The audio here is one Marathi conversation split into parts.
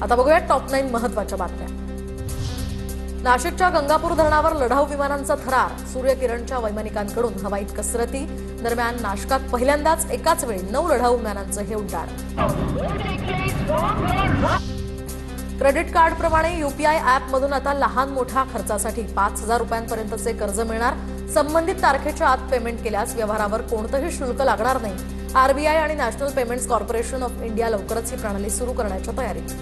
आता बघूया टॉप 9 महत्त्वाच्या बातम्या। नाशिकच्या गंगापूर धरणावर लढाऊ विमानांचा थरार, सूर्यकिरणच्या वैमानिकांकडून हवाईत कसरती। दरम्यान नाशिकात पहिल्यांदाच एकाच वेळी 9 लढाऊ विमानांचं हे उड्डाण। क्रेडिट कार्ड प्रमाणे यूपीआय ॲप मधून आता लहान मोठ्या खर्चासाठी 5,000 रुपयांपर्यंतचे कर्ज मिळणार। संबंधित तारखेच्या आत पेमेंट केल्यास व्यवहारावर कोणतेही शुल्क लागणार नाही। आरबीआय आणि national payments corporation of India लवकरच ही प्रणाली सुरू करण्याच्या तयारीत।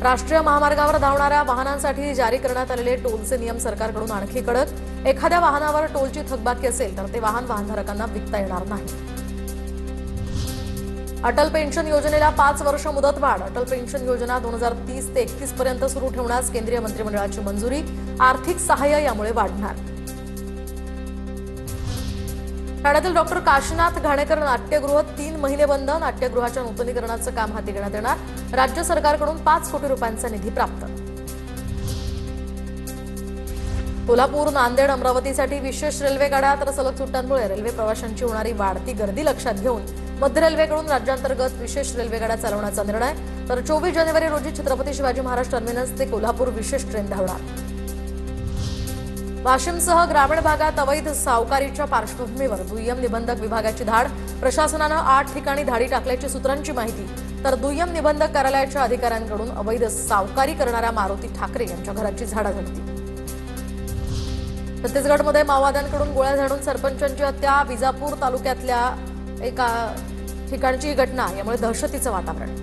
राष्ट्रीय महामार्गावर धावणाऱ्या वाहनांसाठी जारी करण्यात आलेले टोलचे नियम सरकारकडून आणखी कडक। एखाद्या वाहनावर टोलची थकबाकी असेल तर ते वाहनधारकांना विकता येणार नाही। अटल पेन्शन योजनेला 5 वर्ष मुदतवाढ। अटल पेन्शन योजना 2030 ते 31 पर्यंत सुरू ठेवण्यास केंद्रीय मंत्रिमंडळाची मंजुरी। आर्थिक सहाय्य यामुळे वाढणार। ठाण्यातील डॉक्टर काशीनाथ घाणेकर नाट्यगृह 3 महिने बंद। नाट्यगृहाच्या नूतनीकरणाचं काम हाती घेण्यात येणार। राज्य सरकारकडून 5 कोटी रुपयांचा निधी प्राप्त। कोल्हापूर, नांदेड, अमरावतीसाठी विशेष रेल्वे गाड्या तर सलग सुट्ट्यांमुळे रेल्वे प्रवाशांची होणारी वाढती गर्दी लक्षात घेऊन मध्य रेल्वेकडून राज्यांतर्गत विशेष रेल्वे गाड्या चालवण्याचा निर्णय। तर 24 जानेवारी रोजी छत्रपती शिवाजी महाराज टर्मिनस ते कोल्हापूर विशेष ट्रेन धावणार। वाशिमसह ग्रामीण भागात अवैध सावकारीच्या पार्श्वभूमीवर दुय्यम निबंधक विभागाची धाड। प्रशासनानं 8 ठिकाणी धाडी टाकल्याची सूत्रांची माहिती। तर दुय्यम निबंधक कार्यालयाच्या अधिकाऱ्यांकडून अवैध सावकारी करणाऱ्या मारुती ठाकरे यांच्या घराची झाडाझडती। छत्तीसगडमध्ये माओवाद्यांकडून गोळ्या झाडून सरपंचांची हत्या। विजापूर तालुक्यातल्या एका ठिकाणची घटना, यामुळे दहशतीचं वातावरण।